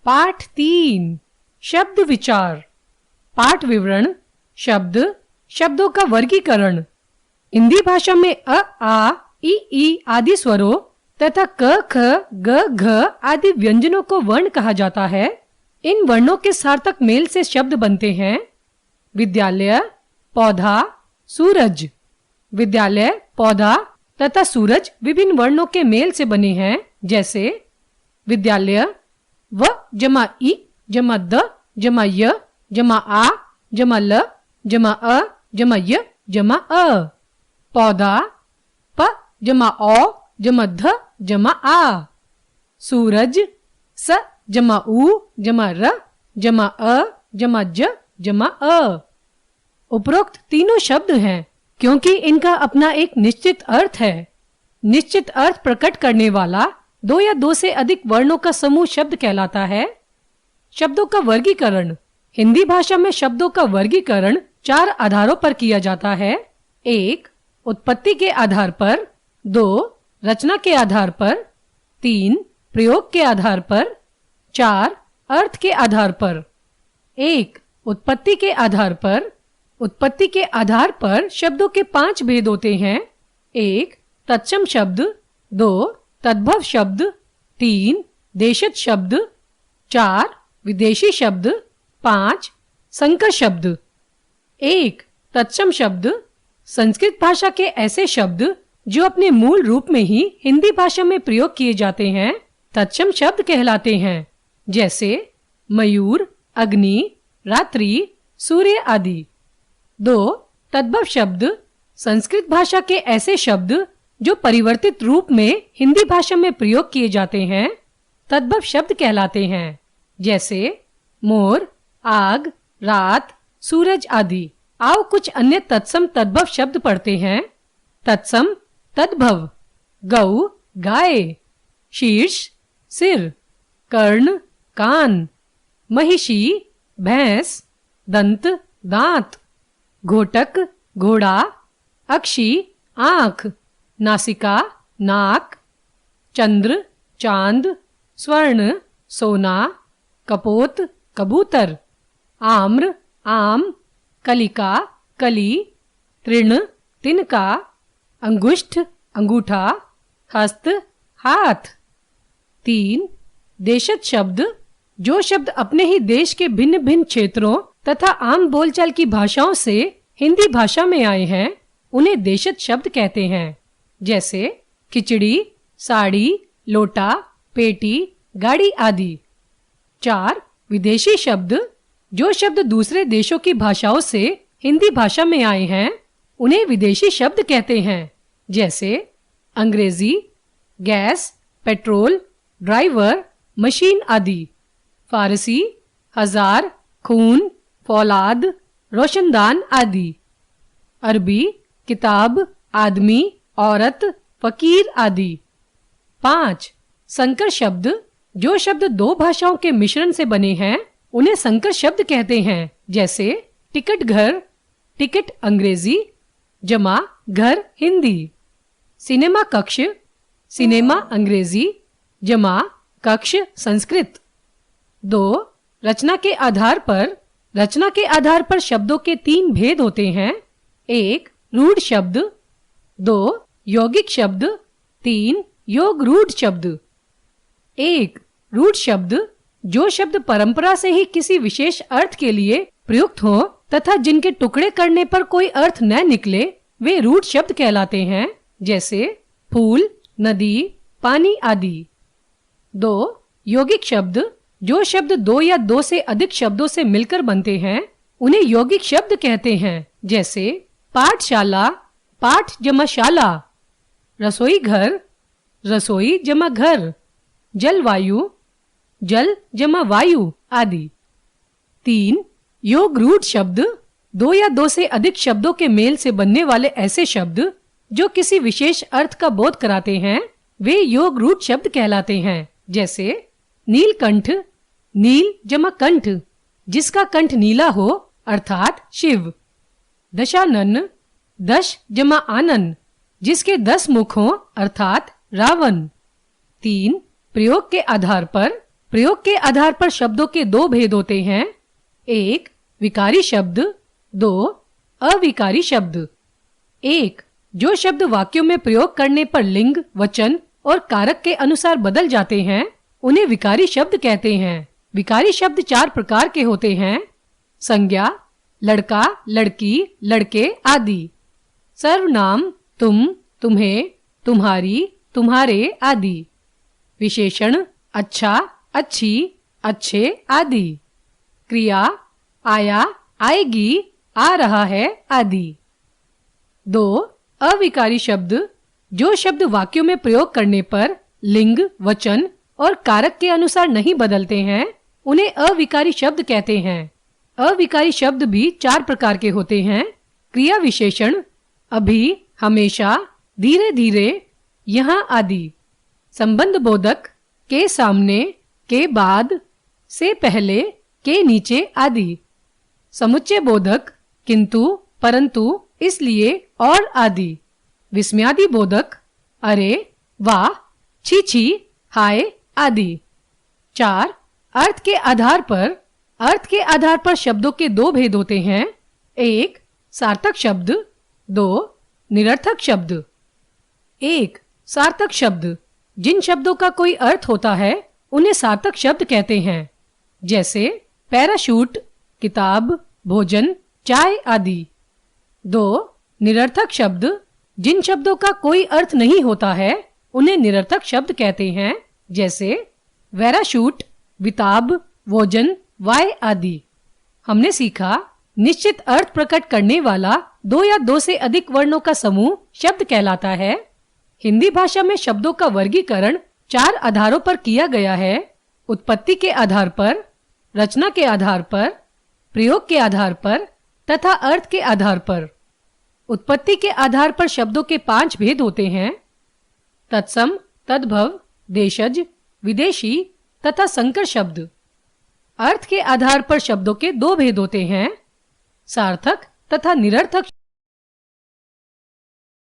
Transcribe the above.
पाठ 3 शब्द विचार। पाठ विवरण। शब्द, शब्दों का वर्गीकरण। हिंदी भाषा में अ, आ, ई आदि स्वरों तथा क, ख, ग, घ आदि व्यंजनों को वर्ण कहा जाता है। इन वर्णों के सार्थक मेल से शब्द बनते हैं। विद्यालय, पौधा, सूरज। विद्यालय, पौधा तथा सूरज विभिन्न वर्णों के मेल से बने हैं, जैसे विद्यालय व जमा ई जमा द जमा य जमा आ जमा ल जमा अ जमा य जमा अ। पौधा प जमा औ जमा ध जमा आ। सूरज स जमा उ जमा र जमा अ जमा ज जमा अ। उपरोक्त तीनों शब्द हैं क्योंकि इनका अपना एक निश्चित अर्थ है। निश्चित अर्थ प्रकट करने वाला दो या दो से अधिक वर्णों का समूह शब्द कहलाता है। शब्दों का वर्गीकरण। हिंदी भाषा में शब्दों का वर्गीकरण 4 आधारों पर किया जाता है। 1. उत्पत्ति के आधार पर। 2. रचना के आधार पर। 3. प्रयोग के आधार पर। 4. अर्थ के आधार पर। 1. उत्पत्ति के आधार पर। उत्पत्ति के आधार पर शब्दों के 5 भेद होते हैं। 1. तत्सम शब्द। 2. तद्भव शब्द। 3. देशज शब्द। 4. विदेशी शब्द। 5. संकर शब्द। 1. तत्सम शब्द। संस्कृत भाषा के ऐसे शब्द जो अपने मूल रूप में ही हिंदी भाषा में प्रयोग किए जाते हैं तत्सम शब्द कहलाते हैं, जैसे मयूर, अग्नि, रात्रि, सूर्य आदि। 2. तद्भव शब्द। संस्कृत भाषा के ऐसे शब्द जो परिवर्तित रूप में हिंदी भाषा में प्रयोग किए जाते हैं तद्भव शब्द कहलाते हैं, जैसे मोर, आग, रात, सूरज आदि। आओ कुछ अन्य तत्सम तद्भव शब्द पढ़ते हैं। तत्सम तद्भव। गौ, गाय। शीर्ष, सिर। कर्ण, कान। महिषी, भैंस। दंत, दांत। घोटक, घोड़ा। अक्षी, आंख। नासिका, नाक। चंद्र, चांद। स्वर्ण, सोना। कपोत, कबूतर। आम्र, आम। कलिका, कली। तृण, तिनका। अंगुष्ठ, अंगूठा। हस्त, हाथ। 3. देशज शब्द। जो शब्द अपने ही देश के भिन्न भिन्न क्षेत्रों तथा आम बोलचाल की भाषाओं से हिंदी भाषा में आए हैं उन्हें देशज शब्द कहते हैं, जैसे खिचड़ी, साड़ी, लोटा, पेटी, गाड़ी आदि। 4. विदेशी शब्द। जो शब्द दूसरे देशों की भाषाओं से हिंदी भाषा में आए हैं उन्हें विदेशी शब्द कहते हैं, जैसे अंग्रेजी, गैस, पेट्रोल, ड्राइवर, मशीन आदि। फारसी, हजार, खून, फौलाद, रोशनदान आदि। अरबी, किताब, आदमी, औरत, फकीर आदि। 5. संकर शब्द। जो शब्द 2 भाषाओं के मिश्रण से बने हैं उन्हें संकर शब्द कहते हैं, जैसे टिकट घर, टिकट अंग्रेजी, जमा घर हिंदी। सिनेमा कक्ष, सिनेमा अंग्रेजी, जमा कक्ष संस्कृत। 2. रचना के आधार पर। रचना के आधार पर शब्दों के 3 भेद होते हैं। 1. रूढ़ शब्द। 2. यौगिक शब्द। 3. योग रूढ़ शब्द। 1. रूढ़ शब्द। जो शब्द परंपरा से ही किसी विशेष अर्थ के लिए प्रयुक्त हो तथा जिनके टुकड़े करने पर कोई अर्थ न निकले वे रूढ़ शब्द कहलाते हैं, जैसे फूल, नदी, पानी आदि। 2. यौगिक शब्द। जो शब्द 2 या 2 से अधिक शब्दों से मिलकर बनते हैं उन्हें यौगिक शब्द कहते हैं, जैसे पाठशाला, पाठ जमा शाला। रसोई घर, रसोई जमा घर। जलवायु, जल जमा वायु आदि। 3. योग रूढ़ शब्द। 2 या 2 से अधिक शब्दों के मेल से बनने वाले ऐसे शब्द जो किसी विशेष अर्थ का बोध कराते हैं वे योग रूढ़ शब्द कहलाते हैं, जैसे नीलकंठ, नील जमा कंठ, जिसका कंठ नीला हो अर्थात शिव। दशानन, दश जमा आनन, जिसके 10 मुख हों अर्थात रावण। 3. प्रयोग के आधार पर। प्रयोग के आधार पर शब्दों के दो भेद होते हैं। एक, विकारी शब्द। दो, अविकारी शब्द। एक, जो शब्द वाक्यों में प्रयोग करने पर लिंग, वचन और कारक के अनुसार बदल जाते हैं, उन्हें विकारी शब्द कहते हैं। विकारी शब्द चार प्रकार के होते हैं: संज्ञा, लड़का, लड़की, लड़के आदि। सर्वनाम, तुम, तुम्हें, तुम्हारी, तुम्हारे आदि। विशेषण, अच्छा, अच्छी, अच्छे आदि। क्रिया, आया, आएगी, आ रहा है आदि। दो, अविकारी शब्द। जो शब्द वाक्यों में प्रयोग करने पर लिंग, वचन और कारक के अनुसार नहीं बदलते हैं, उन्हें अविकारी शब्द कहते हैं। अविकारी शब्द भी चार प्रकार के होते हैं: क्रिया विशेषण, अभी, हमेशा, धीरे धीरे, यहाँ आदि। संबंध बोधक, के सामने, के बाद, से पहले, के नीचे आदि। समुच्चय बोधक, किंतु, परंतु, इसलिए और आदि। विस्मयादि बोधक, अरे, वाह, छी छी, हाय आदि। चार, अर्थ के आधार पर शब्दों के दो भेद होते हैं: एक, सार्थक शब्द। दो, निरर्थक शब्द। एक, सार्थक शब्द। जिन शब्दों का कोई अर्थ होता है उन्हें सार्थक शब्द कहते हैं, जैसे पैराशूट, किताब, भोजन, चाय आदि। दो, निरर्थक शब्द। जिन शब्दों का कोई अर्थ नहीं होता है उन्हें निरर्थक शब्द कहते हैं, जैसे पैराशूट, विताब, भोजन, वाय आदि। हमने सीखा, निश्चित अर्थ प्रकट करने वाला दो या दो से अधिक वर्णों का समूह शब्द कहलाता है। हिंदी भाषा में शब्दों का वर्गीकरण चार आधारों पर किया गया है: उत्पत्ति के आधार पर, रचना के आधार पर, प्रयोग के आधार पर तथा अर्थ के आधार पर। उत्पत्ति के आधार पर शब्दों के पांच भेद होते हैं: तत्सम, तद्भव, देशज, विदेशी तथा संकर शब्द। अर्थ के आधार पर शब्दों के दो भेद होते हैं: सार्थक तथा निरर्थक